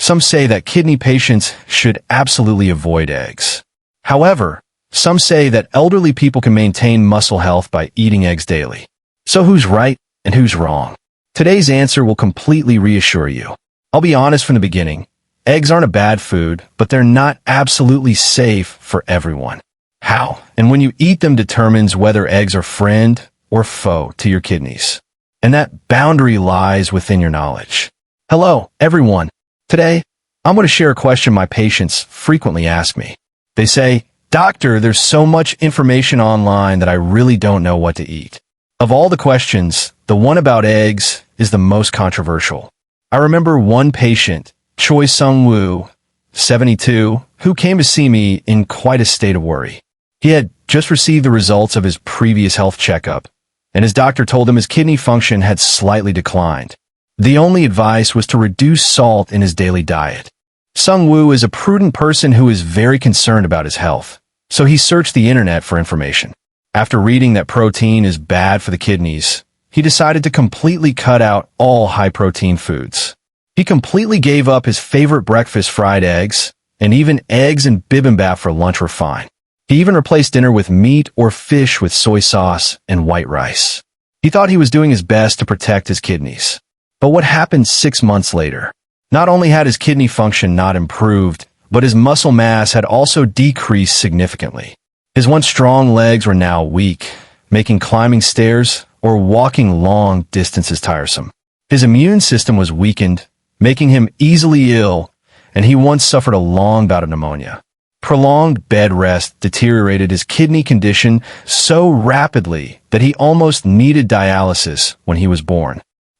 Some say that kidney patients should absolutely avoid eggs. However, some say that elderly people can maintain muscle health by eating eggs daily. So who's right and who's wrong? Today's answer will completely reassure you. I'll be honest from the beginning. Eggs aren't a bad food, but they're not absolutely safe for everyone. How and when you eat them determines whether eggs are friend or foe to your kidneys. And that boundary lies within your knowledge. Hello, everyone. Today, I'm going to share a question my patients frequently ask me. They say, "Doctor, there's so much information online that I really don't know what to eat." Of all the questions, the one about eggs is the most controversial. I remember one patient, Choi Sung-woo, 72, who came to see me in quite a state of worry. He had just received the results of his previous health checkup, and his doctor told him his kidney function had slightly declined. The only advice was to reduce salt in his daily diet. Sung-woo is a prudent person who is very concerned about his health, so he searched the internet for information. After reading that protein is bad for the kidneys, he decided to completely cut out all high-protein foods. He completely gave up his favorite breakfast, fried eggs, and even eggs and bibimbap for lunch were fine. He even replaced dinner with meat or fish with soy sauce and white rice. He thought he was doing his best to protect his kidneys. But what happened 6 months later? Not only had his kidney function not improved, but his muscle mass had also decreased significantly. His once strong legs were now weak, making climbing stairs or walking long distances tiresome. His immune system was weakened, making him easily ill, and he once suffered a long bout of pneumonia. Prolonged bed rest deteriorated his kidney condition so rapidly that he almost needed dialysis when he was born.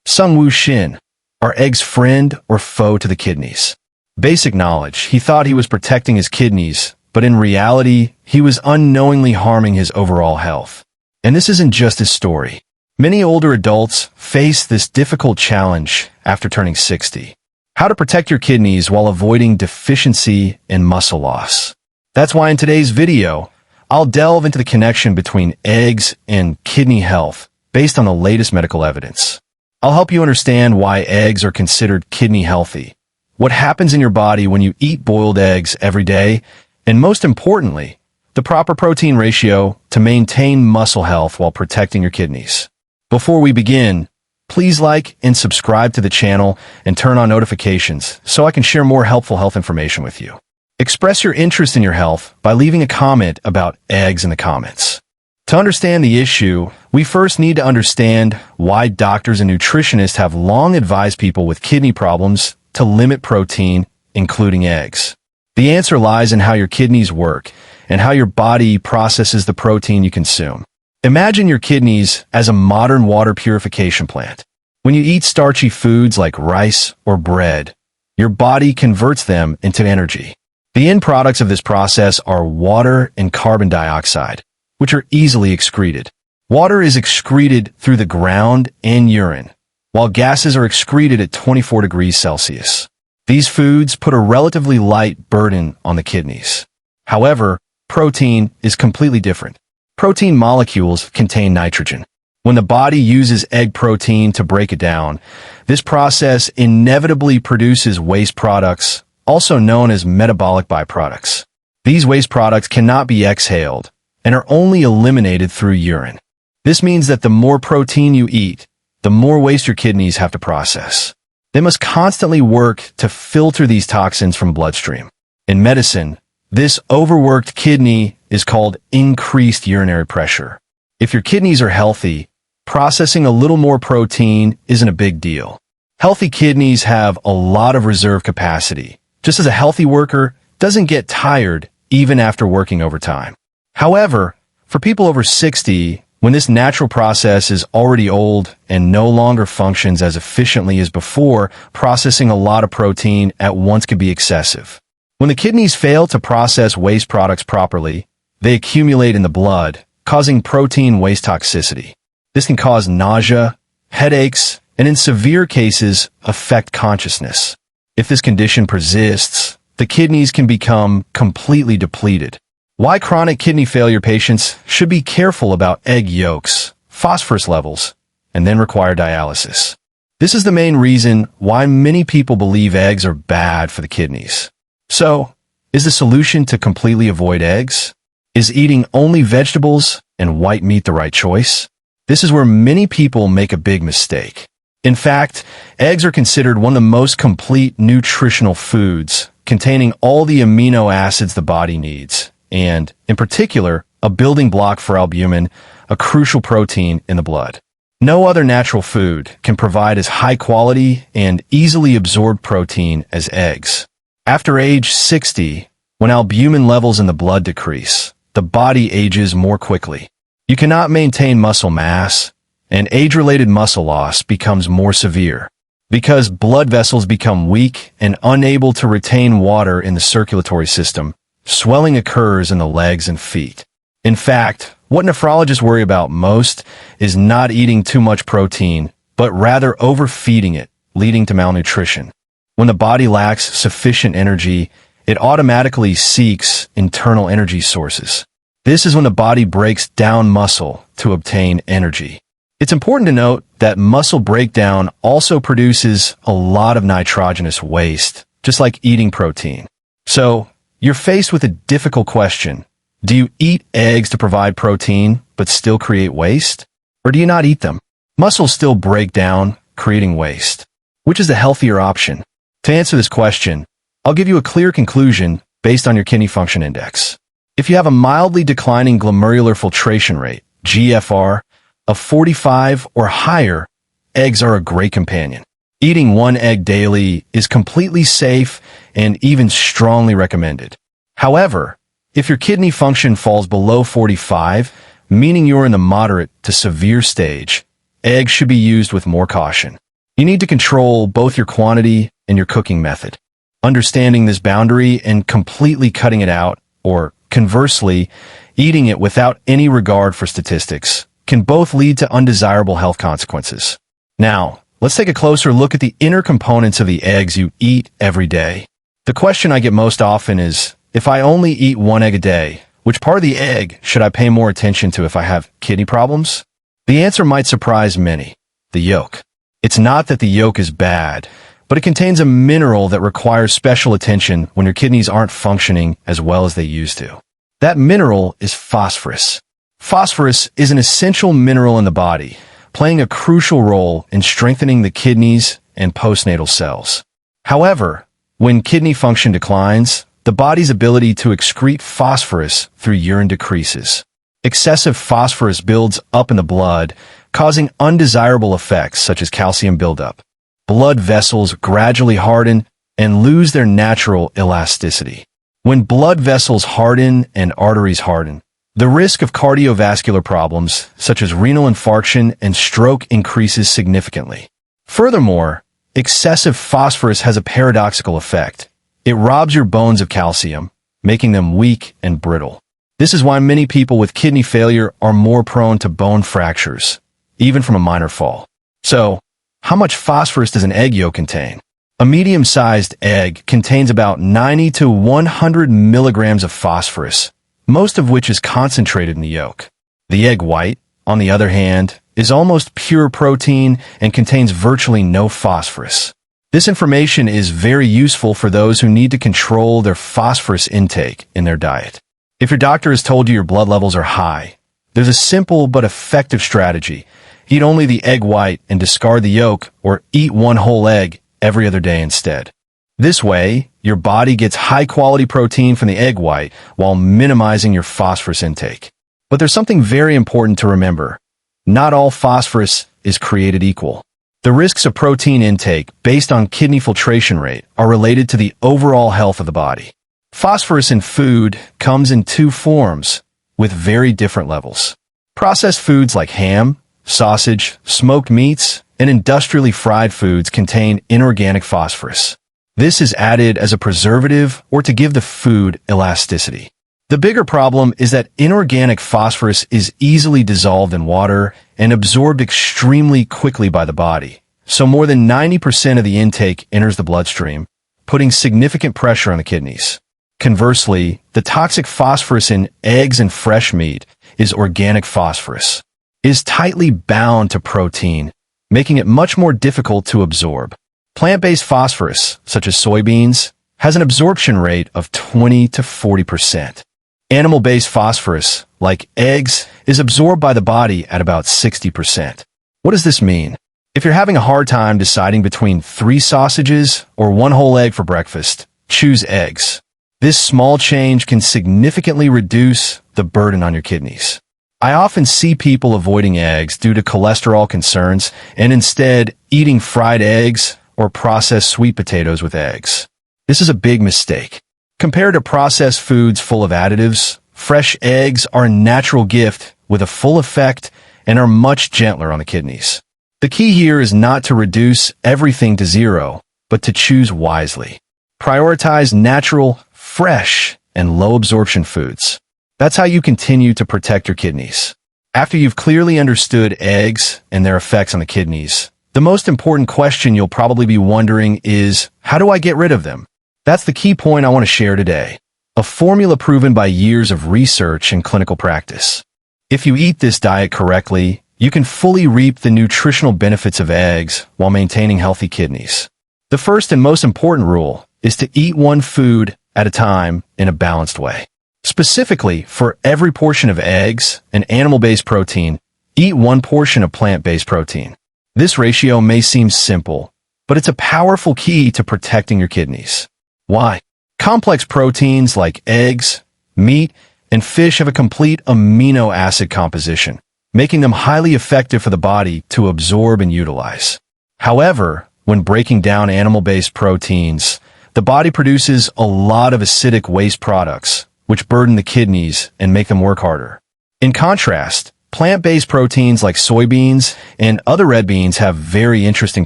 Sung-woo Shin, are eggs friend or foe to the kidneys? Basic knowledge, he thought he was protecting his kidneys, but in reality, he was unknowingly harming his overall health. And this isn't just his story. Many older adults face this difficult challenge after turning 60. How to protect your kidneys while avoiding deficiency and muscle loss. That's why in today's video, I'll delve into the connection between eggs and kidney health based on the latest medical evidence. I'll help you understand why eggs are considered kidney healthy, what happens in your body when you eat boiled eggs every day, and most importantly, the proper protein ratio to maintain muscle health while protecting your kidneys. Before we begin, please like and subscribe to the channel and turn on notifications so I can share more helpful health information with you. Express your interest in your health by leaving a comment about eggs in the comments. To understand the issue, we first need to understand why doctors and nutritionists have long advised people with kidney problems to limit protein, including eggs. The answer lies in how your kidneys work and how your body processes the protein you consume. Imagine your kidneys as a modern water purification plant. When you eat starchy foods like rice or bread, your body converts them into energy. The end products of this process are water and carbon dioxide, which are easily excreted. Water is excreted through the ground and urine, while gases are excreted at 24 degrees Celsius. These foods put a relatively light burden on the kidneys. However, protein is completely different. Protein molecules contain nitrogen. When the body uses egg protein to break it down, this process inevitably produces waste products, also known as metabolic byproducts. These waste products cannot be exhaled and are only eliminated through urine. This means that the more protein you eat, the more waste your kidneys have to process. They must constantly work to filter these toxins from bloodstream. In medicine, this overworked kidney is called increased urinary pressure. If your kidneys are healthy, processing a little more protein isn't a big deal. Healthy kidneys have a lot of reserve capacity, just as a healthy worker doesn't get tired even after working overtime. However, for people over 60, when this natural process is already old and no longer functions as efficiently as before, processing a lot of protein at once could be excessive. When the kidneys fail to process waste products properly, they accumulate in the blood, causing protein waste toxicity. This can cause nausea, headaches, and in severe cases, affect consciousness. If this condition persists, the kidneys can become completely depleted. Why chronic kidney failure patients should be careful about egg yolks, phosphorus levels, and then require dialysis. This is the main reason why many people believe eggs are bad for the kidneys. So, is the solution to completely avoid eggs? Is eating only vegetables and white meat the right choice? This is where many people make a big mistake. In fact, eggs are considered one of the most complete nutritional foods, containing all the amino acids the body needs, and, in particular, a building block for albumin, a crucial protein in the blood. No other natural food can provide as high quality and easily absorbed protein as eggs. After age 60, when albumin levels in the blood decrease, the body ages more quickly. You cannot maintain muscle mass, and age-related muscle loss becomes more severe. Because blood vessels become weak and unable to retain water in the circulatory system, swelling occurs in the legs and feet. In fact, what nephrologists worry about most is not eating too much protein, but rather overfeeding it, leading to malnutrition. When the body lacks sufficient energy, it automatically seeks internal energy sources. This is when the body breaks down muscle to obtain energy. It's important to note that muscle breakdown also produces a lot of nitrogenous waste, just like eating protein. So, you're faced with a difficult question. Do you eat eggs to provide protein, but still create waste? Or do you not eat them? Muscles still break down, creating waste. Which is the healthier option? To answer this question, I'll give you a clear conclusion based on your kidney function index. If you have a mildly declining glomerular filtration rate, GFR, of 45 or higher, eggs are a great companion. Eating one egg daily is completely safe and even strongly recommended. However, if your kidney function falls below 45, meaning you're in the moderate to severe stage, eggs should be used with more caution. You need to control both your quantity and your cooking method. Understanding this boundary and completely cutting it out, or conversely, eating it without any regard for statistics, can both lead to undesirable health consequences. Now, let's take a closer look at the inner components of the eggs you eat every day. The question I get most often is, if I only eat one egg a day, which part of the egg should I pay more attention to if I have kidney problems? The answer might surprise many: the yolk. It's not that the yolk is bad, but it contains a mineral that requires special attention when your kidneys aren't functioning as well as they used to. That mineral is phosphorus. Phosphorus is an essential mineral in the body, playing a crucial role in strengthening the kidneys and postnatal cells. However, when kidney function declines, the body's ability to excrete phosphorus through urine decreases. Excessive phosphorus builds up in the blood, causing undesirable effects such as calcium buildup. Blood vessels gradually harden and lose their natural elasticity. When blood vessels harden and arteries harden, the risk of cardiovascular problems, such as renal infarction and stroke, increases significantly. Furthermore, excessive phosphorus has a paradoxical effect. It robs your bones of calcium, making them weak and brittle. This is why many people with kidney failure are more prone to bone fractures, even from a minor fall. So, how much phosphorus does an egg yolk contain? A medium-sized egg contains about 90 to 100 milligrams of phosphorus, most of which is concentrated in the yolk. The egg white, on the other hand, is almost pure protein and contains virtually no phosphorus. This information is very useful for those who need to control their phosphorus intake in their diet. If your doctor has told you your blood levels are high, there's a simple but effective strategy. Eat only the egg white and discard the yolk, or eat one whole egg every other day instead. This way, your body gets high-quality protein from the egg white while minimizing your phosphorus intake. But there's something very important to remember. Not all phosphorus is created equal. The risks of protein intake based on kidney filtration rate are related to the overall health of the body. Phosphorus in food comes in two forms, with very different levels. Processed foods like ham, sausage, smoked meats, and industrially fried foods contain inorganic phosphorus. This is added as a preservative or to give the food elasticity. The bigger problem is that inorganic phosphorus is easily dissolved in water and absorbed extremely quickly by the body, so more than 90% of the intake enters the bloodstream, putting significant pressure on the kidneys. Conversely, the toxic phosphorus in eggs and fresh meat is organic phosphorus. It is tightly bound to protein, making it much more difficult to absorb. Plant-based phosphorus, such as soybeans, has an absorption rate of 20 to 40%. Animal-based phosphorus, like eggs, is absorbed by the body at about 60%. What does this mean? If you're having a hard time deciding between 3 sausages or 1 whole egg for breakfast, choose eggs. This small change can significantly reduce the burden on your kidneys. I often see people avoiding eggs due to cholesterol concerns and instead eating fried eggs or processed sweet potatoes with eggs. This is a big mistake. Compared to processed foods full of additives, fresh eggs are a natural gift with a full effect and are much gentler on the kidneys. The key here is not to reduce everything to zero, but to choose wisely. Prioritize natural, fresh, and low-absorption foods. That's how you continue to protect your kidneys. After you've clearly understood eggs and their effects on the kidneys, the most important question you'll probably be wondering is, how do I get rid of them? That's the key point I want to share today. A formula proven by years of research and clinical practice. If you eat this diet correctly, you can fully reap the nutritional benefits of eggs while maintaining healthy kidneys. The first and most important rule is to eat one food at a time in a balanced way. Specifically, for every portion of eggs and animal-based protein, eat 1 portion of plant-based protein. This ratio may seem simple, but it's a powerful key to protecting your kidneys. Why? Complex proteins like eggs, meat, and fish have a complete amino acid composition, making them highly effective for the body to absorb and utilize. However, when breaking down animal-based proteins, the body produces a lot of acidic waste products, which burden the kidneys and make them work harder. In contrast, plant-based proteins like soybeans and other red beans have very interesting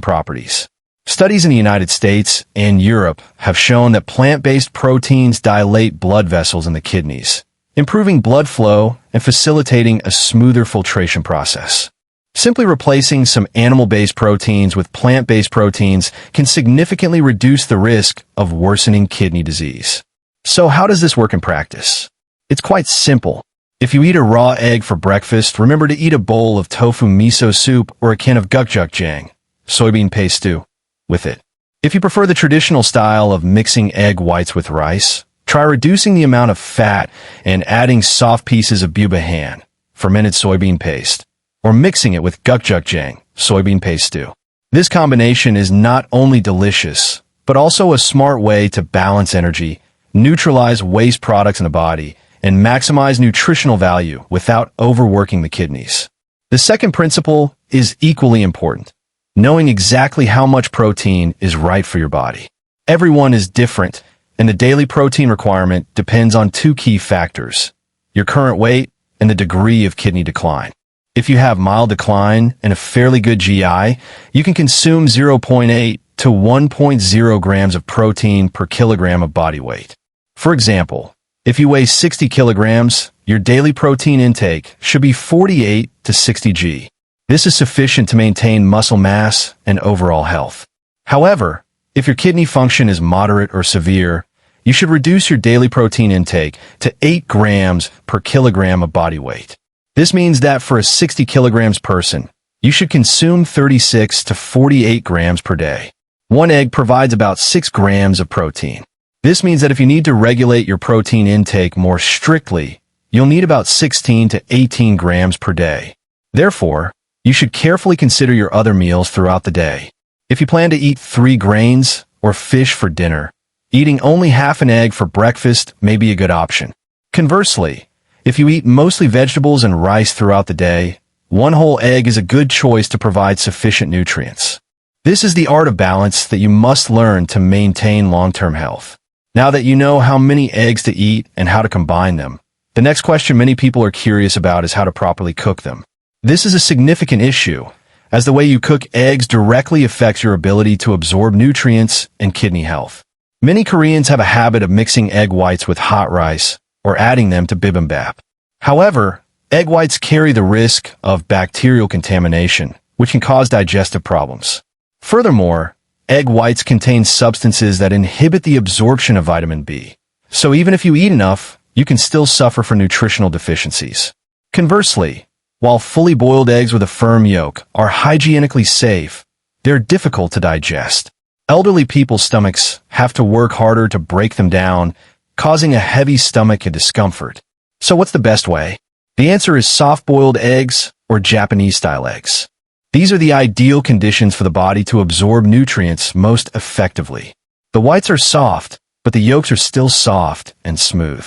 properties. Studies in the United States and Europe have shown that plant-based proteins dilate blood vessels in the kidneys, improving blood flow and facilitating a smoother filtration process. Simply replacing some animal-based proteins with plant-based proteins can significantly reduce the risk of worsening kidney disease. So how does this work in practice? It's quite simple. If you eat a raw egg for breakfast, remember to eat a bowl of tofu miso soup or a can of gukjang, soybean paste stew, with it. If you prefer the traditional style of mixing egg whites with rice, try reducing the amount of fat and adding soft pieces of bubahan, fermented soybean paste, or mixing it with gukjang, soybean paste stew. This combination is not only delicious, but also a smart way to balance energy, neutralize waste products in the body, and maximize nutritional value without overworking the kidneys. The second principle is equally important. Knowing exactly how much protein is right for your body. Everyone is different, and the daily protein requirement depends on 2 key factors: your current weight and the degree of kidney decline. If you have mild decline and a fairly good GI, you can consume 0.8 to 1.0 grams of protein per kilogram of body weight. For example, if you weigh 60 kilograms, your daily protein intake should be 48 to 60 g. This is sufficient to maintain muscle mass and overall health. However, if your kidney function is moderate or severe, you should reduce your daily protein intake to 8 grams per kilogram of body weight. This means that for a 60 kilograms person, you should consume 36 to 48 grams per day. 1 egg provides about 6 grams of protein. This means that if you need to regulate your protein intake more strictly, you'll need about 16 to 18 grams per day. Therefore, you should carefully consider your other meals throughout the day. If you plan to eat 3 grains or fish for dinner, eating only half an egg for breakfast may be a good option. Conversely, if you eat mostly vegetables and rice throughout the day, 1 whole egg is a good choice to provide sufficient nutrients. This is the art of balance that you must learn to maintain long-term health. Now that you know how many eggs to eat and how to combine them, the next question many people are curious about is how to properly cook them. This is a significant issue, as the way you cook eggs directly affects your ability to absorb nutrients and kidney health. Many Koreans have a habit of mixing egg whites with hot rice or adding them to bibimbap. However, egg whites carry the risk of bacterial contamination, which can cause digestive problems. Furthermore, egg whites contain substances that inhibit the absorption of vitamin B. So even if you eat enough, you can still suffer from nutritional deficiencies. Conversely, While fully boiled eggs with a firm yolk are hygienically safe, they're difficult to digest. Elderly people's stomachs have to work harder to break them down, causing a heavy stomach and discomfort. So what's the best way? The answer is soft-boiled eggs or Japanese-style eggs. These are the ideal conditions for the body to absorb nutrients most effectively. The whites are soft, but the yolks are still soft and smooth.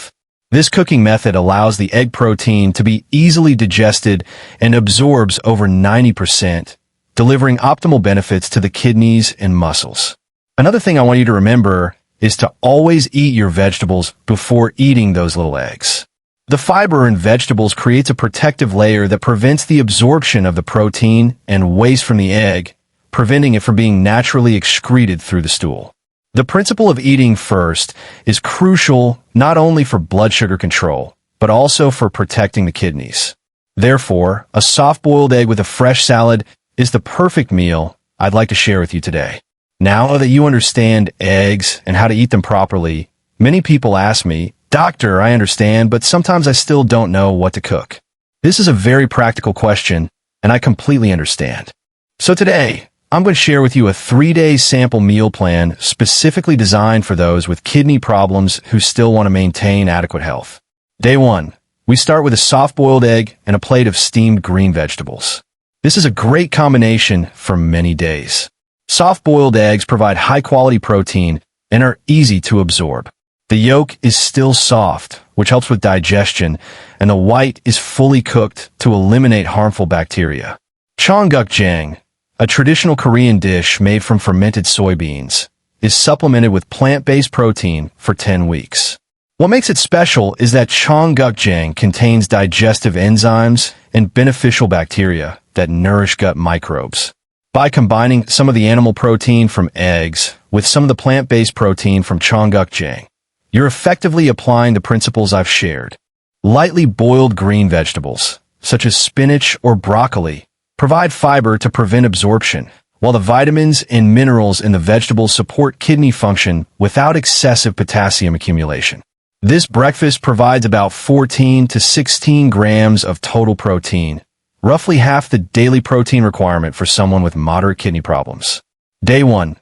This cooking method allows the egg protein to be easily digested and absorbs over 90%, delivering optimal benefits to the kidneys and muscles. Another thing I want you to remember is to always eat your vegetables before eating those little eggs. The fiber in vegetables creates a protective layer that prevents the absorption of the protein and waste from the egg, preventing it from being naturally excreted through the stool. The principle of eating first is crucial not only for blood sugar control, but also for protecting the kidneys. Therefore, a soft-boiled egg with a fresh salad is the perfect meal I'd like to share with you today. Now that you understand eggs and how to eat them properly, many people ask me, "Doctor, I understand, but sometimes I still don't know what to cook." This is a very practical question, and I completely understand. So today, I'm going to share with you a 3-day sample meal plan specifically designed for those with kidney problems who still want to maintain adequate health. Day 1. We start with a soft-boiled egg and a plate of steamed green vegetables. This is a great combination for many days. Soft-boiled eggs provide high-quality protein and are easy to absorb. The yolk is still soft, which helps with digestion, and the white is fully cooked to eliminate harmful bacteria. Cheongukjang, a traditional Korean dish made from fermented soybeans, is supplemented with plant-based protein for 10 weeks. What makes it special is that cheongukjang contains digestive enzymes and beneficial bacteria that nourish gut microbes. By combining some of the animal protein from eggs with some of the plant-based protein from cheongukjang, you're effectively applying the principles I've shared. Lightly boiled green vegetables, such as spinach or broccoli, provide fiber to prevent absorption, while the vitamins and minerals in the vegetables support kidney function without excessive potassium accumulation. This breakfast provides about 14 to 16 grams of total protein, roughly half the daily protein requirement for someone with moderate kidney problems. Day 1.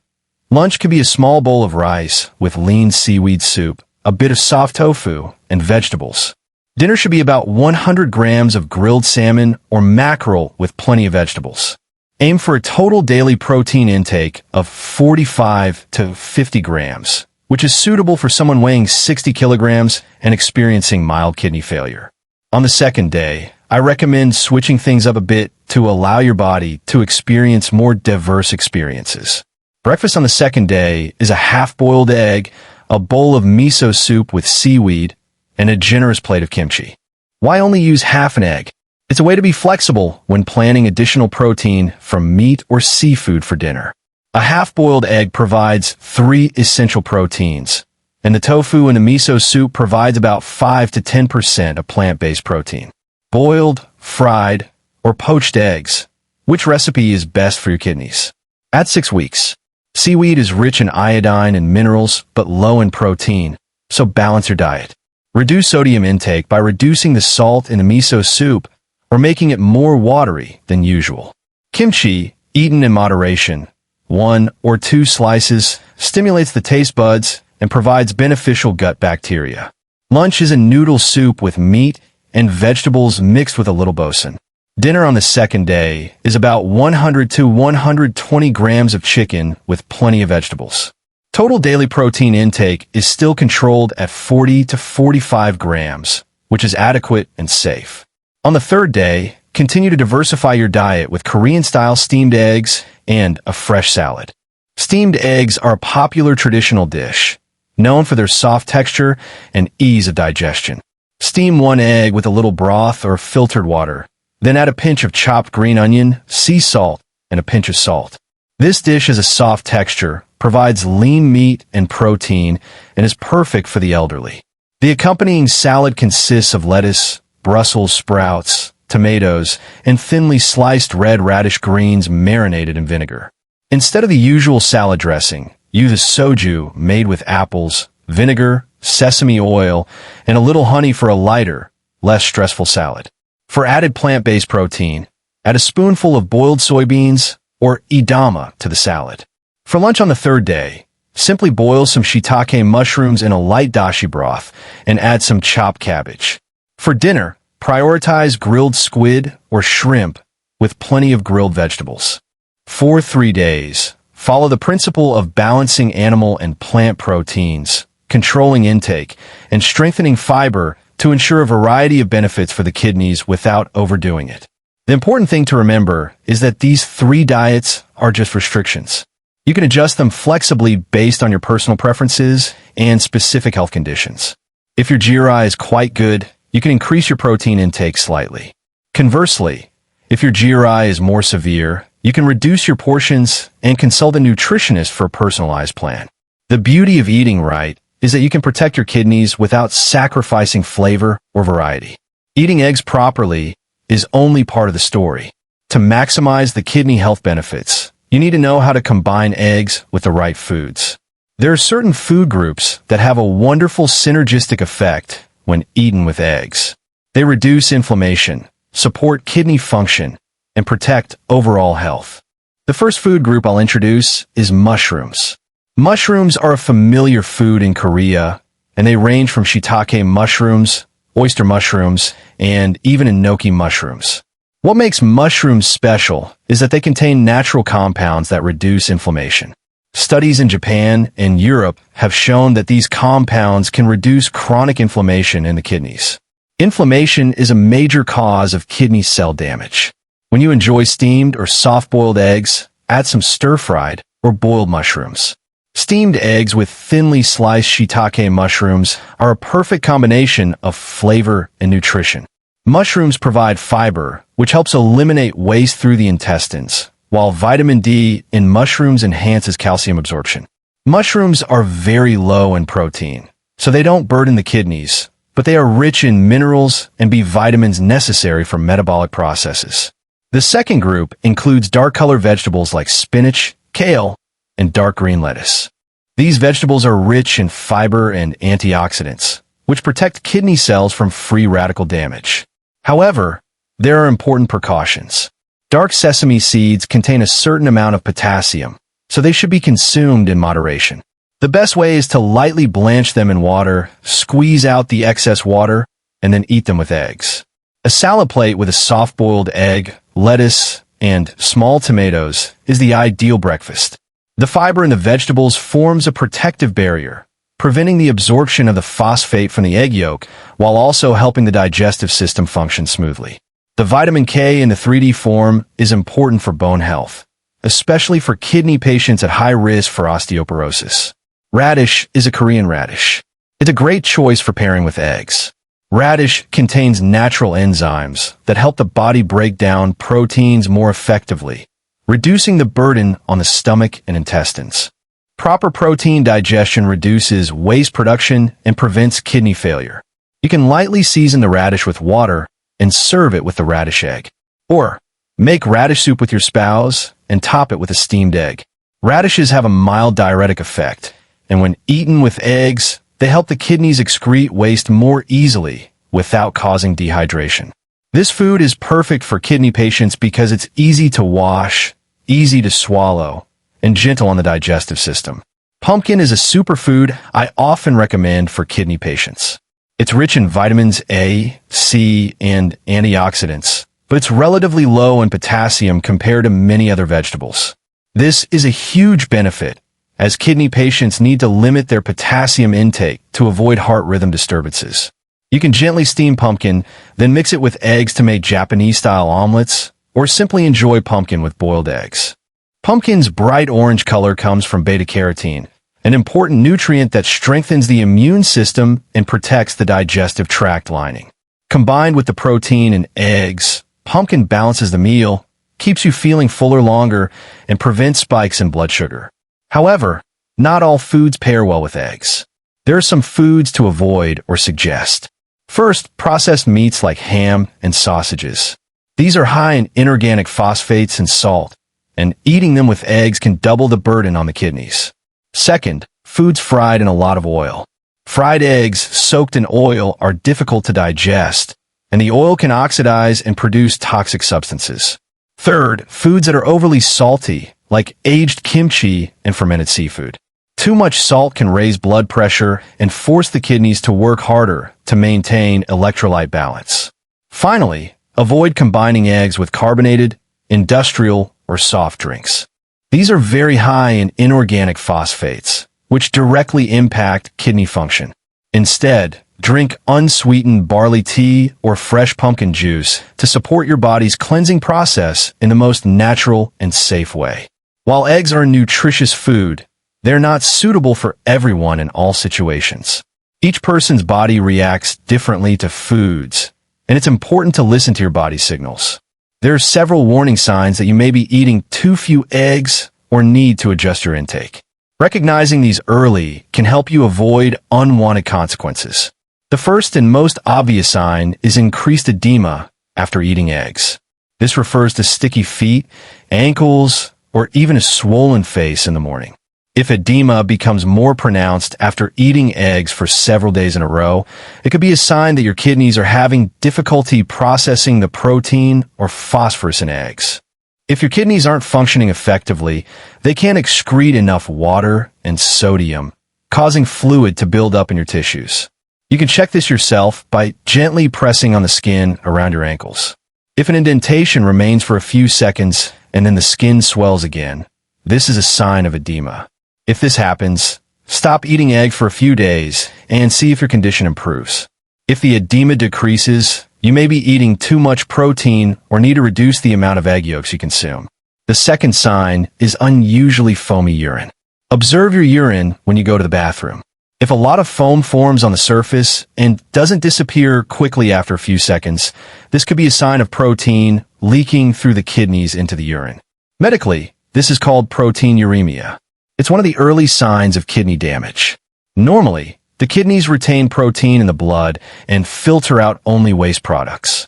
Lunch could be a small bowl of rice with lean seaweed soup, a bit of soft tofu, and vegetables. Dinner should be about 100 grams of grilled salmon or mackerel with plenty of vegetables. Aim for a total daily protein intake of 45 to 50 grams, which is suitable for someone weighing 60 kilograms and experiencing mild kidney failure. On the second day, I recommend switching things up a bit to allow your body to experience more diverse experiences. Breakfast on the second day is a half-boiled egg, a bowl of miso soup with seaweed, and a generous plate of kimchi. Why only use half an egg? It's a way to be flexible when planning additional protein from meat or seafood for dinner. A half-boiled egg provides 3 essential proteins, and the tofu in the miso soup provides about 5 to 10% of plant-based protein. Boiled, fried, or poached eggs. Which recipe is best for your kidneys? At 6 weeks. Seaweed is rich in iodine and minerals, but low in protein, so balance your diet. Reduce sodium intake by reducing the salt in the miso soup or making it more watery than usual. Kimchi, eaten in moderation, 1 or 2 slices, stimulates the taste buds and provides beneficial gut bacteria. Lunch is a noodle soup with meat and vegetables mixed with a little bosun. Dinner on the second day is about 100 to 120 grams of chicken with plenty of vegetables. Total daily protein intake is still controlled at 40 to 45 grams, which is adequate and safe. On the third day, continue to diversify your diet with Korean-style steamed eggs and a fresh salad. Steamed eggs are a popular traditional dish, known for their soft texture and ease of digestion. Steam 1 egg with a little broth or filtered water, then add a pinch of chopped green onion, sea salt, and a pinch of salt. This dish has a soft texture, provides lean meat and protein, and is perfect for the elderly. The accompanying salad consists of lettuce, Brussels sprouts, tomatoes, and thinly sliced red radish greens marinated in vinegar. Instead of the usual salad dressing, use a soju made with apples, vinegar, sesame oil, and a little honey for a lighter, less stressful salad. For added plant-based protein, add a spoonful of boiled soybeans or edamame to the salad. For lunch on the third day, simply boil some shiitake mushrooms in a light dashi broth and add some chopped cabbage. For dinner, prioritize grilled squid or shrimp with plenty of grilled vegetables. For 3 days, follow the principle of balancing animal and plant proteins, controlling intake, and strengthening fiber to ensure a variety of benefits for the kidneys without overdoing it. The important thing to remember is that these 3 diets are just restrictions. You can adjust them flexibly based on your personal preferences and specific health conditions. If your GRI is quite good, you can increase your protein intake slightly. Conversely, if your GRI is more severe, you can reduce your portions and consult a nutritionist for a personalized plan. The beauty of eating right is that you can protect your kidneys without sacrificing flavor or variety. Eating eggs properly is only part of the story. To maximize the kidney health benefits, you need to know how to combine eggs with the right foods. There are certain food groups that have a wonderful synergistic effect when eaten with eggs. They reduce inflammation, support kidney function, and protect overall health. The first food group I'll introduce is mushrooms. Mushrooms are a familiar food in Korea, and they range from shiitake mushrooms, oyster mushrooms, and even enoki mushrooms. What makes mushrooms special is that they contain natural compounds that reduce inflammation. Studies in Japan and Europe have shown that these compounds can reduce chronic inflammation in the kidneys. Inflammation is a major cause of kidney cell damage. When you enjoy steamed or soft-boiled eggs, add some stir-fried or boiled mushrooms. Steamed eggs with thinly sliced shiitake mushrooms are a perfect combination of flavor and nutrition. Mushrooms provide fiber, which helps eliminate waste through the intestines, while vitamin D in mushrooms enhances calcium absorption. Mushrooms are very low in protein, so they don't burden the kidneys, but they are rich in minerals and B vitamins necessary for metabolic processes. The second group includes dark-colored vegetables like spinach, kale, and dark green lettuce. These vegetables are rich in fiber and antioxidants, which protect kidney cells from free radical damage. However, there are important precautions. Dark sesame seeds contain a certain amount of potassium, so they should be consumed in moderation. The best way is to lightly blanch them in water, squeeze out the excess water, and then eat them with eggs. A salad plate with a soft-boiled egg, lettuce, and small tomatoes is the ideal breakfast. The fiber in the vegetables forms a protective barrier, preventing the absorption of the phosphate from the egg yolk while also helping the digestive system function smoothly. The vitamin K in the 3D form is important for bone health, especially for kidney patients at high risk for osteoporosis. Radish is a Korean radish. It's a great choice for pairing with eggs. Radish contains natural enzymes that help the body break down proteins more effectively, reducing the burden on the stomach and intestines. Proper protein digestion reduces waste production and prevents kidney failure. You can lightly season the radish with water and serve it with the radish egg. Or, make radish soup with your spouse and top it with a steamed egg. Radishes have a mild diuretic effect, and when eaten with eggs, they help the kidneys excrete waste more easily without causing dehydration. This food is perfect for kidney patients because it's easy to wash, easy to swallow, and gentle on the digestive system. Pumpkin is a superfood I often recommend for kidney patients. It's rich in vitamins A, C, and antioxidants, but it's relatively low in potassium compared to many other vegetables. This is a huge benefit, as kidney patients need to limit their potassium intake to avoid heart rhythm disturbances. You can gently steam pumpkin, then mix it with eggs to make Japanese-style omelets, or simply enjoy pumpkin with boiled eggs. Pumpkin's bright orange color comes from beta-carotene, an important nutrient that strengthens the immune system and protects the digestive tract lining. Combined with the protein in eggs, pumpkin balances the meal, keeps you feeling fuller longer, and prevents spikes in blood sugar. However, not all foods pair well with eggs. There are some foods to avoid or suggest. First, processed meats like ham and sausages. These are high in inorganic phosphates and salt, and eating them with eggs can double the burden on the kidneys. Second, foods fried in a lot of oil. Fried eggs soaked in oil are difficult to digest, and the oil can oxidize and produce toxic substances. Third, foods that are overly salty, like aged kimchi and fermented seafood. Too much salt can raise blood pressure and force the kidneys to work harder to maintain electrolyte balance. Finally, avoid combining eggs with carbonated, industrial, or soft drinks. These are very high in inorganic phosphates, which directly impact kidney function. Instead, drink unsweetened barley tea or fresh pumpkin juice to support your body's cleansing process in the most natural and safe way. While eggs are a nutritious food, they're not suitable for everyone in all situations. Each person's body reacts differently to foods, and it's important to listen to your body's signals. There are several warning signs that you may be eating too few eggs or need to adjust your intake. Recognizing these early can help you avoid unwanted consequences. The first and most obvious sign is increased edema after eating eggs. This refers to sticky feet, ankles, or even a swollen face in the morning. If edema becomes more pronounced after eating eggs for several days in a row, it could be a sign that your kidneys are having difficulty processing the protein or phosphorus in eggs. If your kidneys aren't functioning effectively, they can't excrete enough water and sodium, causing fluid to build up in your tissues. You can check this yourself by gently pressing on the skin around your ankles. If an indentation remains for a few seconds and then the skin swells again, this is a sign of edema. If this happens, stop eating egg for a few days and see if your condition improves. If the edema decreases, you may be eating too much protein or need to reduce the amount of egg yolks you consume. The second sign is unusually foamy urine. Observe your urine when you go to the bathroom. If a lot of foam forms on the surface and doesn't disappear quickly after a few seconds, this could be a sign of protein leaking through the kidneys into the urine. Medically, this is called proteinuria. It's one of the early signs of kidney damage. Normally, the kidneys retain protein in the blood and filter out only waste products.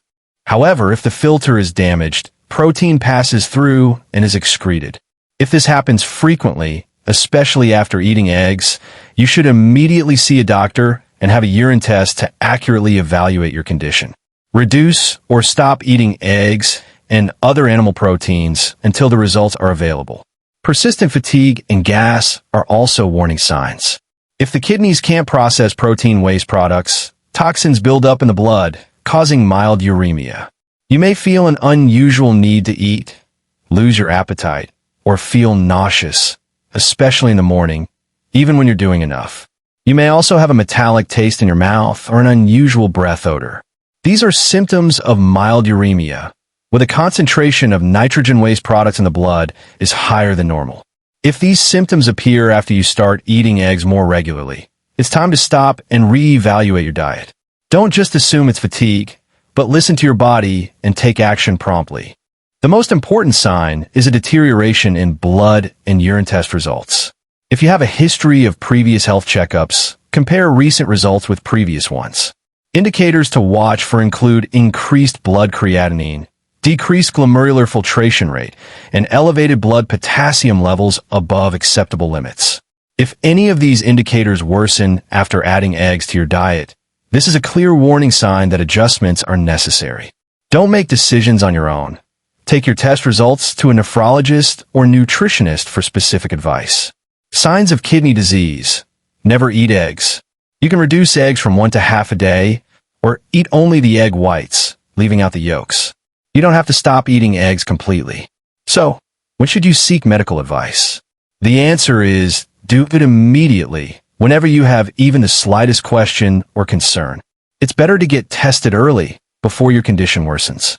However, if the filter is damaged, protein passes through and is excreted. If this happens frequently, especially after eating eggs, you should immediately see a doctor and have a urine test to accurately evaluate your condition. Reduce or stop eating eggs and other animal proteins until the results are available. Persistent fatigue and gas are also warning signs. If the kidneys can't process protein waste products, toxins build up in the blood, causing mild uremia. You may feel an unusual need to eat, lose your appetite, or feel nauseous, especially in the morning, even when you're doing enough. You may also have a metallic taste in your mouth or an unusual breath odor. These are symptoms of mild uremia, where the concentration of nitrogen waste products in the blood is higher than normal. If these symptoms appear after you start eating eggs more regularly, it's time to stop and reevaluate your diet. Don't just assume it's fatigue, but listen to your body and take action promptly. The most important sign is a deterioration in blood and urine test results. If you have a history of previous health checkups, compare recent results with previous ones. Indicators to watch for include increased blood creatinine, decreased glomerular filtration rate, and elevated blood potassium levels above acceptable limits. If any of these indicators worsen after adding eggs to your diet, this is a clear warning sign that adjustments are necessary. Don't make decisions on your own. Take your test results to a nephrologist or nutritionist for specific advice. Signs of kidney disease. Never eat eggs. You can reduce eggs from 1 to half a day, or eat only the egg whites, leaving out the yolks. You don't have to stop eating eggs completely. So, when should you seek medical advice? The answer is, do it immediately, whenever you have even the slightest question or concern. It's better to get tested early, before your condition worsens.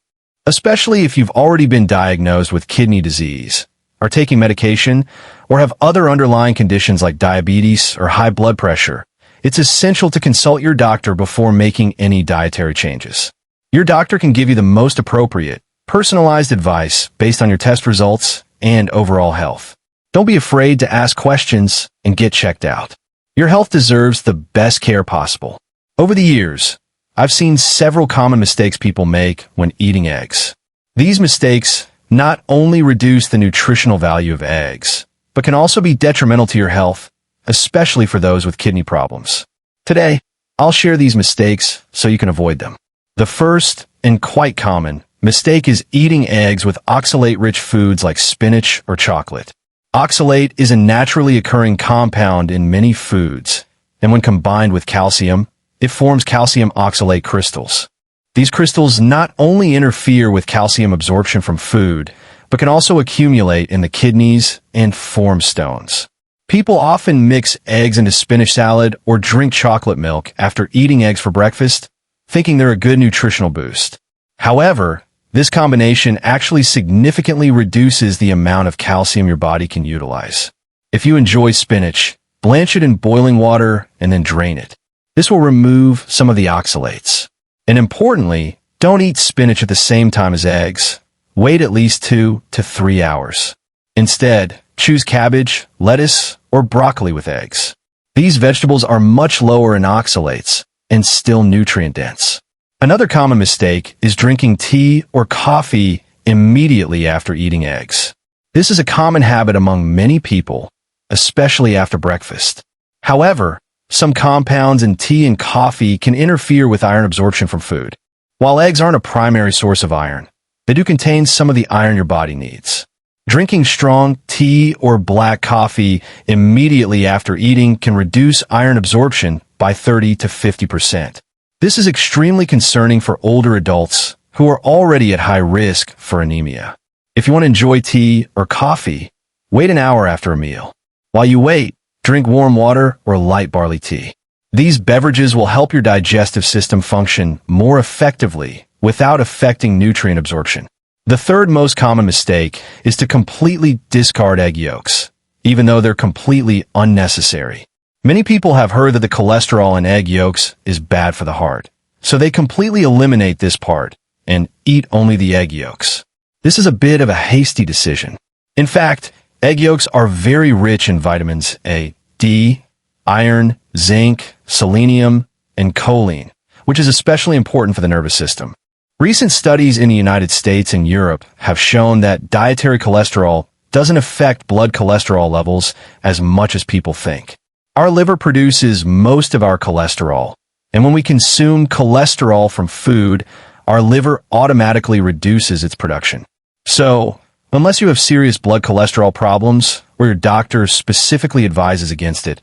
Especially if you've already been diagnosed with kidney disease, are taking medication, or have other underlying conditions like diabetes or high blood pressure. It's essential to consult your doctor before making any dietary changes. Your doctor can give you the most appropriate, personalized advice based on your test results and overall health. Don't be afraid to ask questions and get checked out. Your health deserves the best care possible. Over the years, I've seen several common mistakes people make when eating eggs. These mistakes not only reduce the nutritional value of eggs, but can also be detrimental to your health, especially for those with kidney problems. Today, I'll share these mistakes so you can avoid them. The first, and quite common, mistake is eating eggs with oxalate-rich foods like spinach or chocolate. Oxalate is a naturally occurring compound in many foods, and when combined with calcium, it forms calcium oxalate crystals. These crystals not only interfere with calcium absorption from food, but can also accumulate in the kidneys and form stones. People often mix eggs into spinach salad or drink chocolate milk after eating eggs for breakfast, thinking they're a good nutritional boost. However, this combination actually significantly reduces the amount of calcium your body can utilize. If you enjoy spinach, blanch it in boiling water and then drain it. This will remove some of the oxalates. And importantly, don't eat spinach at the same time as eggs. Wait at least 2 to 3 hours. Instead, choose cabbage, lettuce, or broccoli with eggs. These vegetables are much lower in oxalates and still nutrient-dense. Another common mistake is drinking tea or coffee immediately after eating eggs. This is a common habit among many people, especially after breakfast. However, some compounds in tea and coffee can interfere with iron absorption from food. While eggs aren't a primary source of iron, they do contain some of the iron your body needs. Drinking strong tea or black coffee immediately after eating can reduce iron absorption by 30 to 50%. This is extremely concerning for older adults who are already at high risk for anemia. If you want to enjoy tea or coffee, wait an hour after a meal. While you wait, drink warm water or light barley tea. These beverages will help your digestive system function more effectively without affecting nutrient absorption. The third most common mistake is to completely discard egg yolks, even though they're completely unnecessary. Many people have heard that the cholesterol in egg yolks is bad for the heart, so they completely eliminate this part and eat only the egg yolks. This is a bit of a hasty decision. In fact, egg yolks are very rich in vitamins A, D, iron, zinc, selenium, and choline, which is especially important for the nervous system. Recent studies in the United States and Europe have shown that dietary cholesterol doesn't affect blood cholesterol levels as much as people think. Our liver produces most of our cholesterol, and when we consume cholesterol from food, our liver automatically reduces its production. So, unless you have serious blood cholesterol problems, or your doctor specifically advises against it,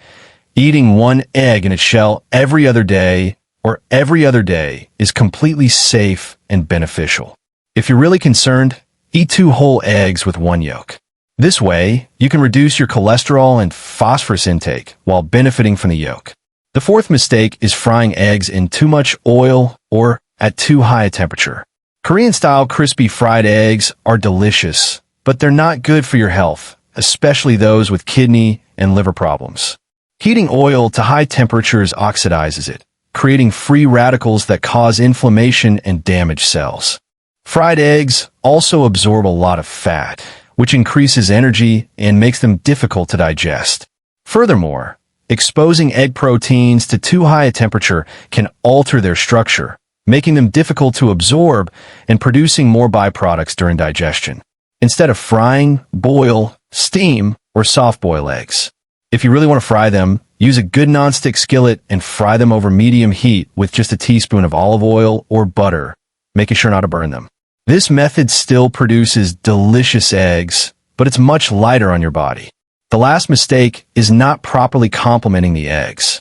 eating one egg in its shell every other day or every other day is completely safe and beneficial. If you're really concerned, eat 2 whole eggs with 1 yolk. This way, you can reduce your cholesterol and phosphorus intake while benefiting from the yolk. The fourth mistake is frying eggs in too much oil or at too high a temperature. Korean-style crispy fried eggs are delicious, but they're not good for your health, especially those with kidney and liver problems. Heating oil to high temperatures oxidizes it, creating free radicals that cause inflammation and damage cells. Fried eggs also absorb a lot of fat, which increases energy and makes them difficult to digest. Furthermore, exposing egg proteins to too high a temperature can alter their structure, making them difficult to absorb and producing more byproducts during digestion. Instead of frying, boil, steam, or soft-boil eggs. If you really want to fry them, use a good nonstick skillet and fry them over medium heat with just a teaspoon of olive oil or butter, making sure not to burn them. This method still produces delicious eggs, but it's much lighter on your body. The last mistake is not properly complementing the eggs.